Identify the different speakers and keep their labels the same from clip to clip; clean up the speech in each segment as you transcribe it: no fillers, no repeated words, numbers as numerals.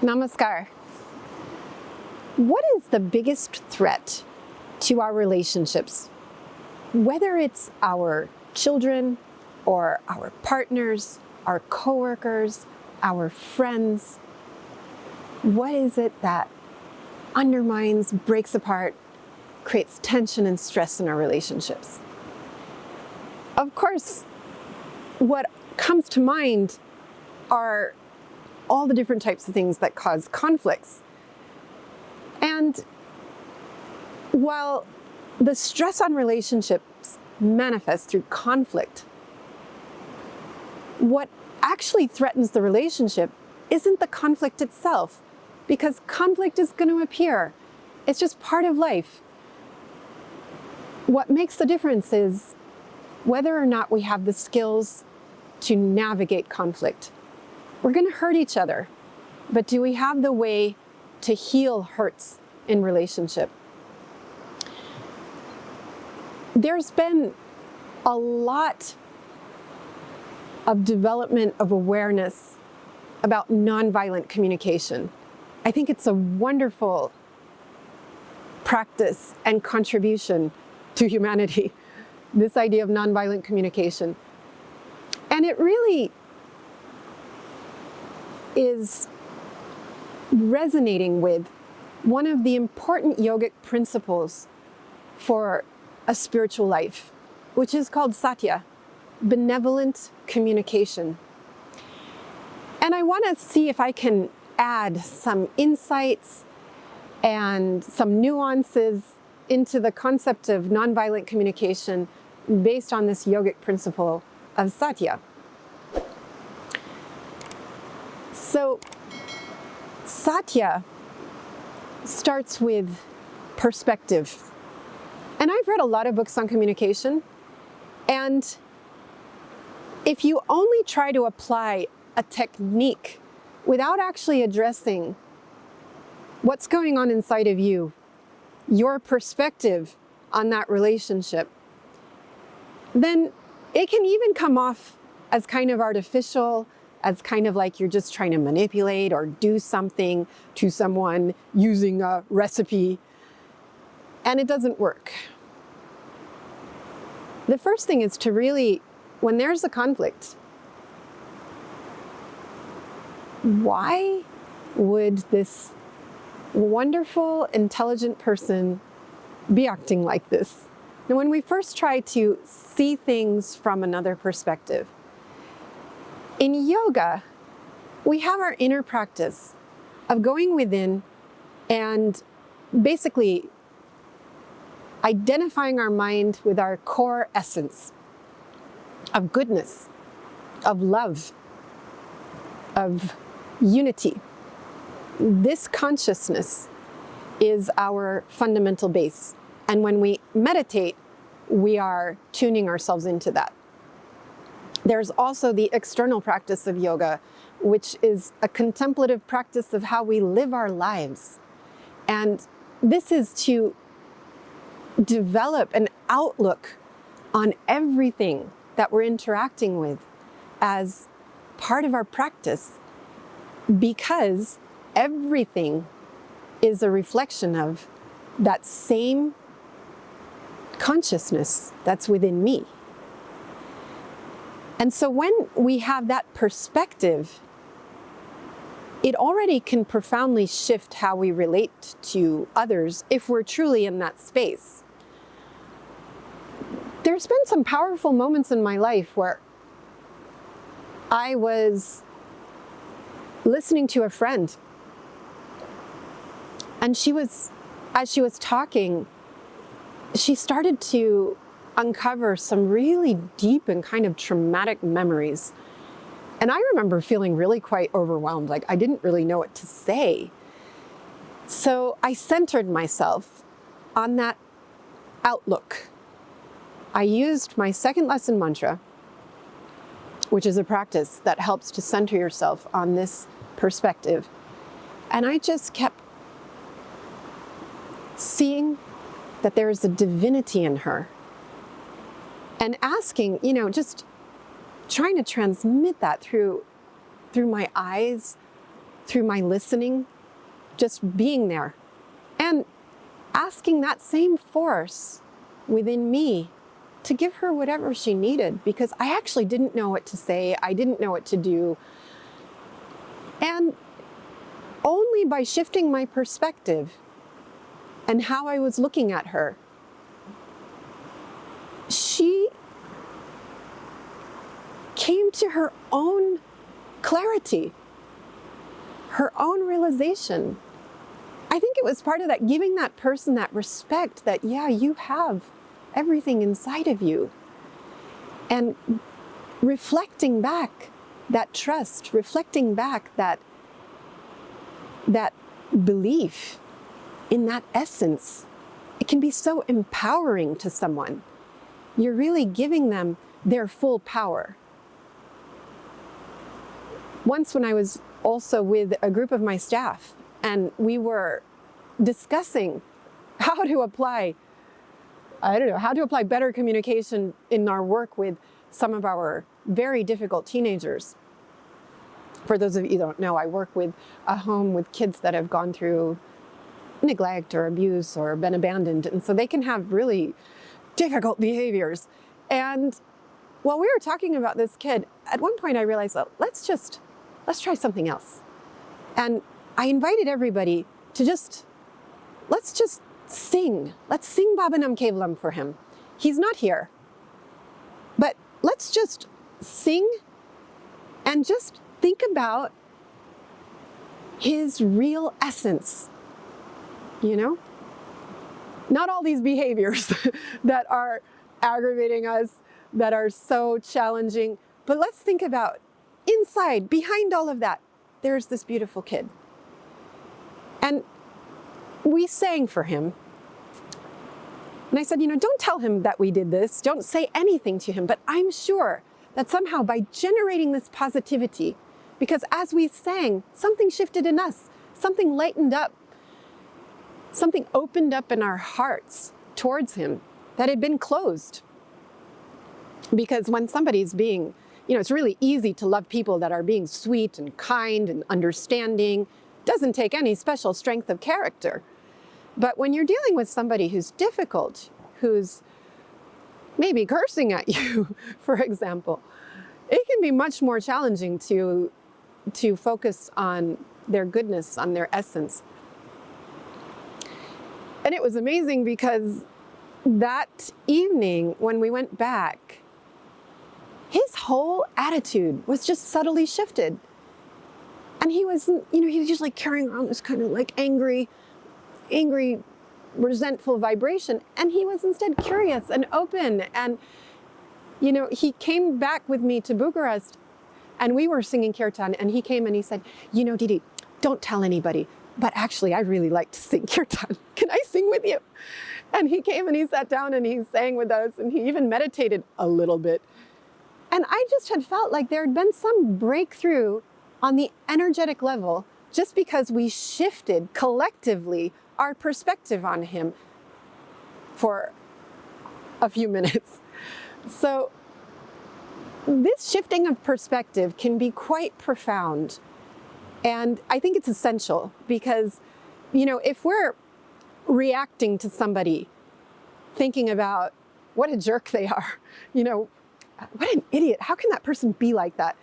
Speaker 1: Namaskar. What is the biggest threat to our relationships? Whether it's our children or our partners, our coworkers, our friends, what is it that undermines, breaks apart, creates tension and stress in our relationships? Of course, what comes to mind are all the different types of things that cause conflicts. And while the stress on relationships manifests through conflict, what actually threatens the relationship isn't the conflict itself, because conflict is going to appear. It's just part of life. What makes the difference is whether or not we have the skills to navigate conflict. We're going to hurt each other, but do we have the way to heal hurts in relationship? There's been a lot of development of awareness about nonviolent communication. I think it's a wonderful practice and contribution to humanity, this idea of nonviolent communication. And it really is resonating with one of the important yogic principles for a spiritual life, which is called Satya, benevolent communication. And I want to see if I can add some insights and some nuances into the concept of nonviolent communication based on this yogic principle of Satya. So, Satya starts with perspective. And I've read a lot of books on communication, and if you only try to apply a technique without actually addressing what's going on inside of you, your perspective on that relationship, then it can even come off as kind of artificial, as kind of like you're just trying to manipulate or do something to someone using a recipe, and it doesn't work. The first thing is to really, when there's a conflict, why would this wonderful, intelligent person be acting like this? Now, when we first try to see things from another perspective, in yoga, we have our inner practice of going within and basically identifying our mind with our core essence of goodness, of love, of unity. This consciousness is our fundamental base. And when we meditate, we are tuning ourselves into that. There's also the external practice of yoga, which is a contemplative practice of how we live our lives. And this is to develop an outlook on everything that we're interacting with as part of our practice, because everything is a reflection of that same consciousness that's within me. And so when we have that perspective, it already can profoundly shift how we relate to others if we're truly in that space. There's been some powerful moments in my life where I was listening to a friend, and as she was talking, she started to uncover some really deep and kind of traumatic memories. And I remember feeling really quite overwhelmed, like I didn't really know what to say. So I centered myself on that outlook. I used my second lesson mantra, which is a practice that helps to center yourself on this perspective. And I just kept seeing that there is a divinity in her, and asking, just trying to transmit that through my eyes through my listening, just being there, and asking that same force within me to give her whatever she needed, because I actually didn't know what to say. I didn't know what to do. And only by shifting my perspective and how I was looking at her, she came to her own clarity, her own realization. I think it was part of that, giving that person that respect that, yeah, you have everything inside of you. And reflecting back that trust, reflecting back that belief in that essence. It can be so empowering to someone. You're really giving them their full power. Once when I was also with a group of my staff, and we were discussing how to apply better communication in our work with some of our very difficult teenagers. For those of you who don't know, I work with a home with kids that have gone through neglect or abuse or been abandoned. And so they can have really difficult behaviors. And while we were talking about this kid, at one point I realized, well, let's try something else. And I invited everybody to let's just sing. Let's sing Bhavanam Kevalam for him. He's not here. But let's just sing and just think about his real essence, you know? Not all these behaviors that are aggravating us, that are so challenging, but let's think about inside, behind all of that, there's this beautiful kid. And we sang for him. And I said, don't tell him that we did this. Don't say anything to him. But I'm sure that somehow by generating this positivity, because as we sang, something shifted in us, something lightened up, something opened up in our hearts towards him that had been closed. Because when somebody's being, it's really easy to love people that are being sweet and kind and understanding. Doesn't take any special strength of character. But when you're dealing with somebody who's difficult, who's maybe cursing at you, for example, it can be much more challenging to focus on their goodness, on their essence. And it was amazing because that evening when we went back, his whole attitude was just subtly shifted. And he wasn't, he was just like carrying around this kind of like angry, resentful vibration. And he was instead curious and open. And, he came back with me to Bucharest and we were singing kirtan, and he came and he said, Didi, don't tell anybody, but actually I really like to sing kirtan. Can I sing with you? And he came and he sat down and he sang with us, and he even meditated a little bit. And I just had felt like there had been some breakthrough on the energetic level just because we shifted collectively our perspective on him for a few minutes. So this shifting of perspective can be quite profound. And I think it's essential because, if we're reacting to somebody thinking about what a jerk they are, what an idiot, how can that person be like that?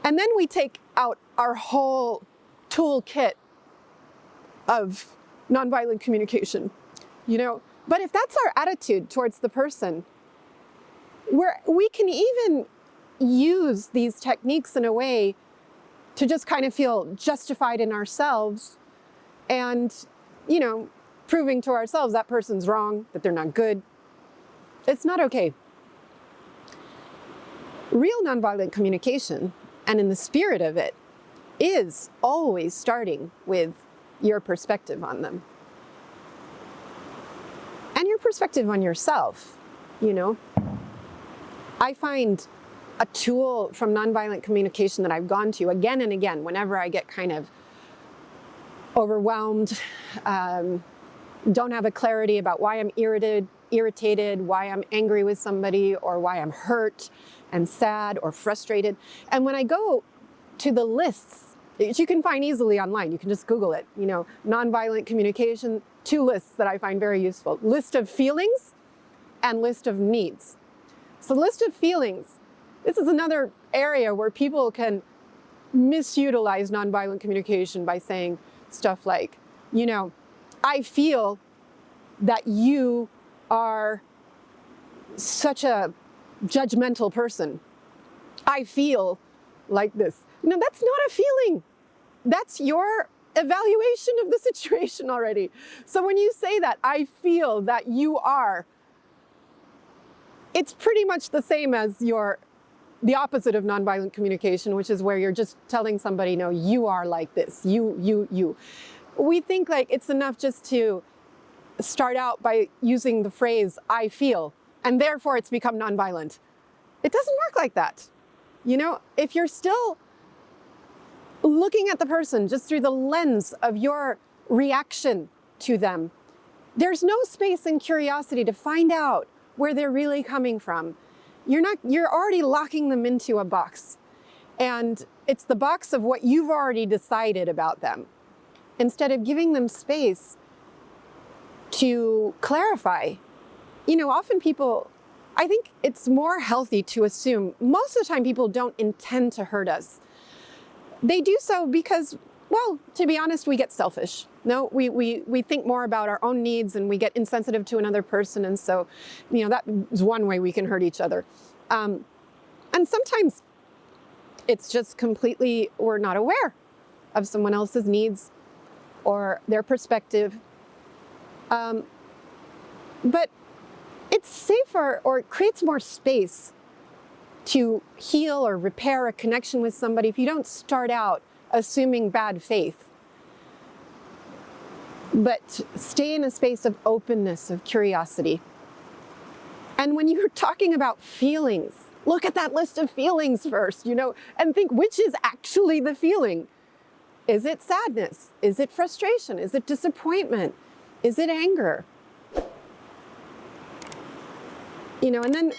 Speaker 1: And then we take out our whole toolkit of nonviolent communication, But if that's our attitude towards the person, we can even use these techniques in a way to just kind of feel justified in ourselves and, proving to ourselves that person's wrong, that they're not good. It's not okay. Real nonviolent communication, and in the spirit of it, is always starting with your perspective on them. And your perspective on yourself, I find a tool from nonviolent communication that I've gone to again and again whenever I get kind of overwhelmed, don't have a clarity about why I'm irritated, why I'm angry with somebody, or why I'm hurt and sad or frustrated. And when I go to the lists which you can find easily online. You can just Google it, nonviolent communication, 2 lists that I find very useful. List of feelings and list of needs. So list of feelings, this is another area where people can misutilize nonviolent communication by saying stuff like, I feel that you are such a judgmental person. I feel like this. That's not a feeling. That's your evaluation of the situation already. So when you say that, I feel that you are, it's pretty much the same as the opposite of nonviolent communication, which is where you're just telling somebody, no, you are like this, you. We think like it's enough just to start out by using the phrase, I feel, and therefore it's become nonviolent. It doesn't work like that. If you're still looking at the person just through the lens of your reaction to them, there's no space in curiosity to find out where they're really coming from. You're already locking them into a box. And it's the box of what you've already decided about them, instead of giving them space to clarify. Often people, I think it's more healthy to assume most of the time people don't intend to hurt us. They do so because, well, to be honest, we get selfish. No, we think more about our own needs and we get insensitive to another person. And so, that is one way we can hurt each other. And sometimes it's just completely, we're not aware of someone else's needs or their perspective. But it's safer, or it creates more space to heal or repair a connection with somebody if you don't start out assuming bad faith, but stay in a space of openness, of curiosity. And when you're talking about feelings, look at that list of feelings first, and think which is actually the feeling. Is it sadness? Is it frustration? Is it disappointment? Is it anger? And then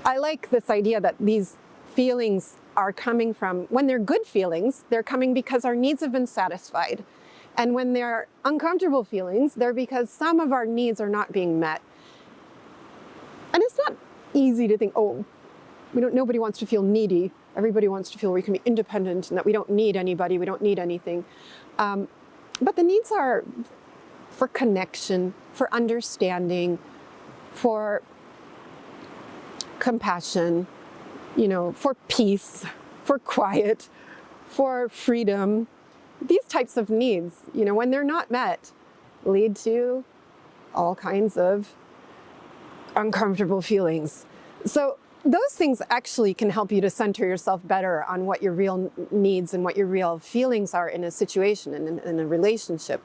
Speaker 1: I like this idea that these feelings are coming from, when they're good feelings, they're coming because our needs have been satisfied. And when they're uncomfortable feelings, they're because some of our needs are not being met. And it's not easy to think, nobody wants to feel needy. Everybody wants to feel we can be independent and that we don't need anybody, we don't need anything. But the needs are for connection, for understanding, for compassion, for peace, for quiet, for freedom. These types of needs, when they're not met, lead to all kinds of uncomfortable feelings. So those things actually can help you to center yourself better on what your real needs and what your real feelings are in a situation and in a relationship.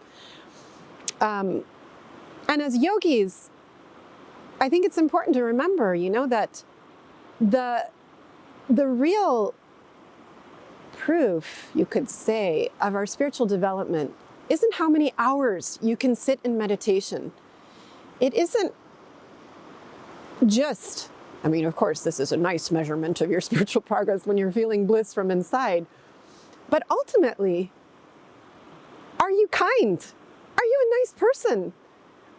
Speaker 1: And as yogis, I think it's important to remember, that the real proof, you could say, of our spiritual development isn't how many hours you can sit in meditation. It isn't just, of course, this is a nice measurement of your spiritual progress when you're feeling bliss from inside. But ultimately, are you kind? Are you a nice person?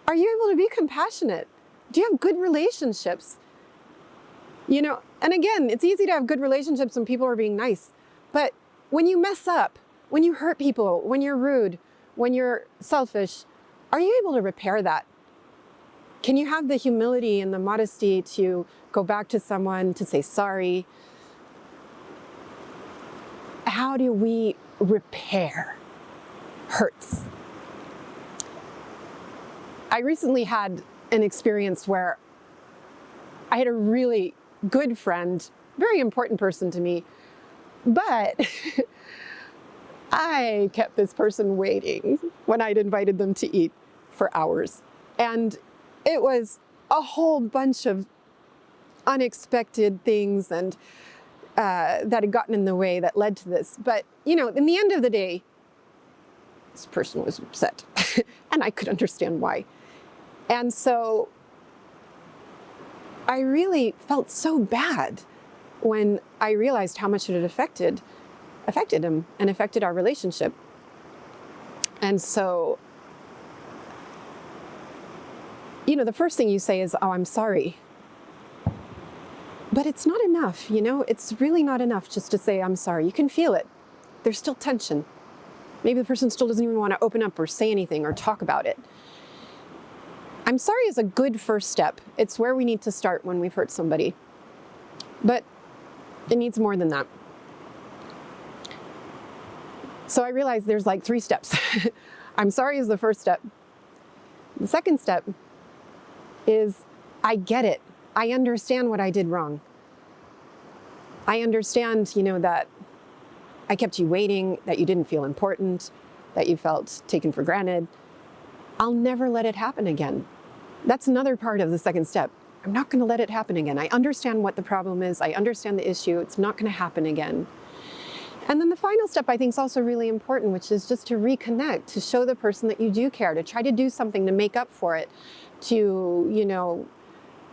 Speaker 1: Are you able to be compassionate? Do you have good relationships? And again, it's easy to have good relationships when people are being nice. But when you mess up, when you hurt people, when you're rude, when you're selfish, are you able to repair that? Can you have the humility and the modesty to go back to someone to say sorry? How do we repair hurts? I recently had an experience where I had a really good friend, very important person to me, but I kept this person waiting when I'd invited them to eat for hours. And it was a whole bunch of unexpected things and that had gotten in the way that led to this. But, in the end of the day, this person was upset and I could understand why. And so I really felt so bad when I realized how much it had affected affected him and affected our relationship. And so, the first thing you say is, oh, I'm sorry. But it's not enough, it's really not enough just to say, I'm sorry. You can feel it. There's still tension. Maybe the person still doesn't even want to open up or say anything or talk about it. I'm sorry is a good first step. It's where we need to start when we've hurt somebody. But it needs more than that. So I realized there's like 3 steps. I'm sorry is the first step. The second step is I get it. I understand what I did wrong. I understand, that I kept you waiting, that you didn't feel important, that you felt taken for granted. I'll never let it happen again. That's another part of the second step. I'm not going to let it happen again. I understand what the problem is. I understand the issue. It's not going to happen again. And then the final step I think is also really important, which is just to reconnect, to show the person that you do care, to try to do something to make up for it, to,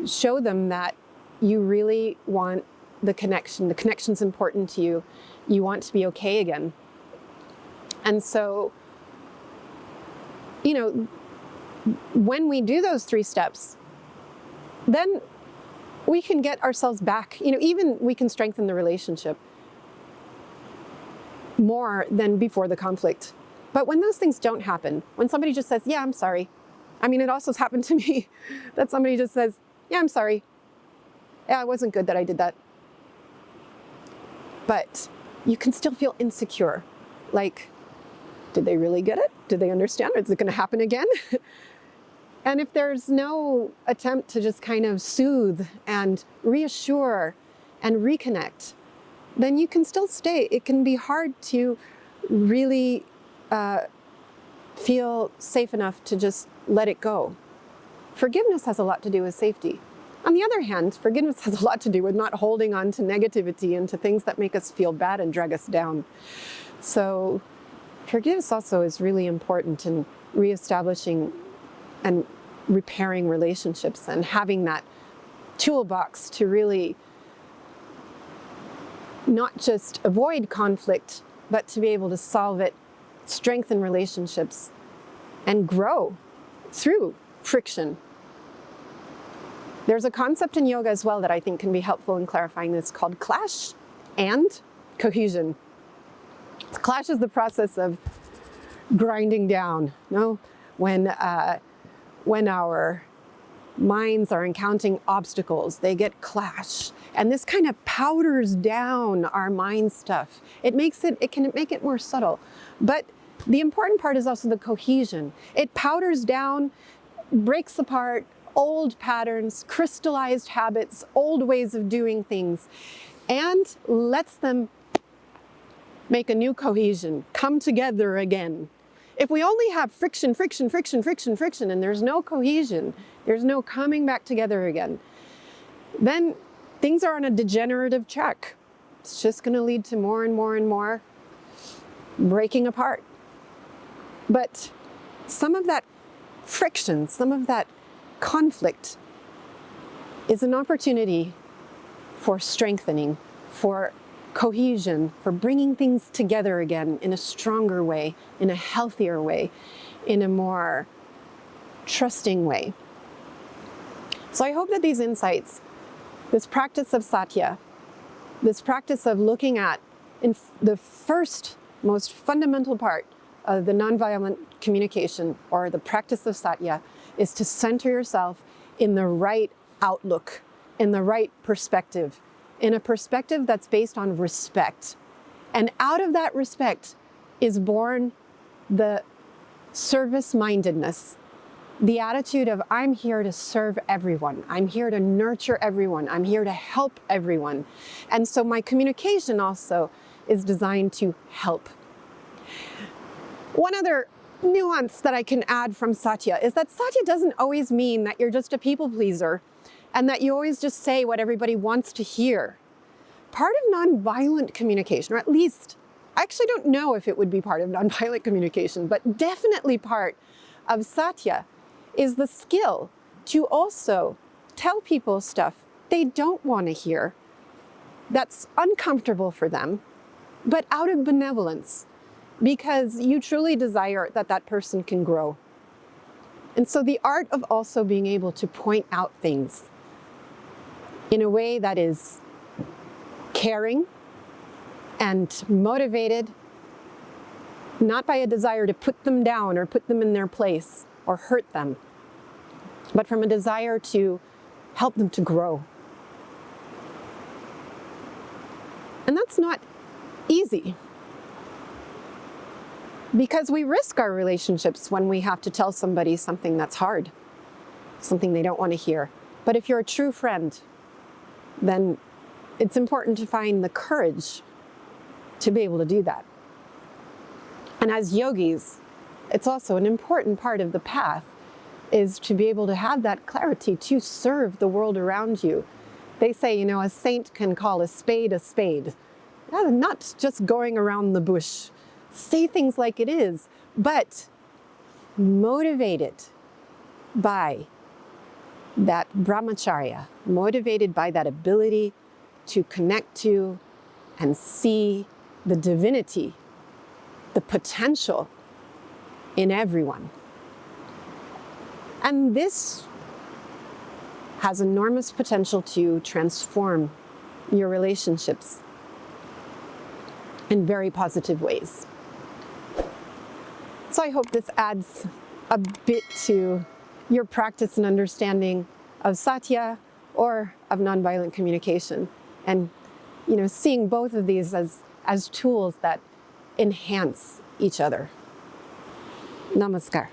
Speaker 1: show them that you really want the connection. The connection's important to you. You want to be okay again. And so, when we do those 3 steps, then we can get ourselves back, even we can strengthen the relationship more than before the conflict. But when those things don't happen, when somebody just says, yeah, I'm sorry. I mean, it also has happened to me that somebody just says, yeah, I'm sorry. Yeah, it wasn't good that I did that. But you can still feel insecure. Like, did they really get it? Did they understand? Is it going to happen again? And if there's no attempt to just kind of soothe and reassure and reconnect, then you can still stay. It can be hard to really feel safe enough to just let it go. Forgiveness has a lot to do with safety. On the other hand, forgiveness has a lot to do with not holding on to negativity and to things that make us feel bad and drag us down. So forgiveness also is really important in reestablishing and repairing relationships and having that toolbox to really not just avoid conflict, but to be able to solve it, strengthen relationships, and grow through friction. There's a concept in yoga as well that I think can be helpful in clarifying this called clash and cohesion. Clash is the process of grinding down, when our minds are encountering obstacles, they get clash. And this kind of powders down our mind stuff. It can make it more subtle. But the important part is also the cohesion. It powders down, breaks apart old patterns, crystallized habits, old ways of doing things, and lets them make a new cohesion, come together again. If we only have friction, and there's no cohesion, there's no coming back together again, then things are on a degenerative track. It's just going to lead to more and more and more breaking apart. But some of that friction, some of that conflict is an opportunity for strengthening, for cohesion, for bringing things together again in a stronger way, in a healthier way, in a more trusting way. So I hope that these insights, this practice of Satya, this practice of looking at in the first most fundamental part of the nonviolent communication, or the practice of Satya, is to center yourself in the right outlook, in the right perspective, in a perspective that's based on respect. And out of that respect is born the service-mindedness, the attitude of, I'm here to serve everyone. I'm here to nurture everyone. I'm here to help everyone. And so my communication also is designed to help. One other nuance that I can add from Satya is that Satya doesn't always mean that you're just a people pleaser and that you always just say what everybody wants to hear. Part of nonviolent communication, or at least, I actually don't know if it would be part of nonviolent communication, but definitely part of Satya, is the skill to also tell people stuff they don't want to hear, that's uncomfortable for them, but out of benevolence, because you truly desire that that person can grow. And so the art of also being able to point out things in a way that is caring and motivated, not by a desire to put them down or put them in their place or hurt them, but from a desire to help them to grow. And that's not easy, because we risk our relationships when we have to tell somebody something that's hard, something they don't want to hear. But if you're a true friend, then it's important to find the courage to be able to do that. And as yogis, it's also an important part of the path is to be able to have that clarity to serve the world around you. They say, you know, a saint can call a spade, not just going around the bush. Say things like it is, but motivated by that brahmacharya, motivated by that ability to connect to and see the divinity, the potential in everyone. And this has enormous potential to transform your relationships in very positive ways. So I hope this adds a bit to your practice and understanding of Satya or of nonviolent communication, and seeing both of these as tools that enhance each other. Namaskar.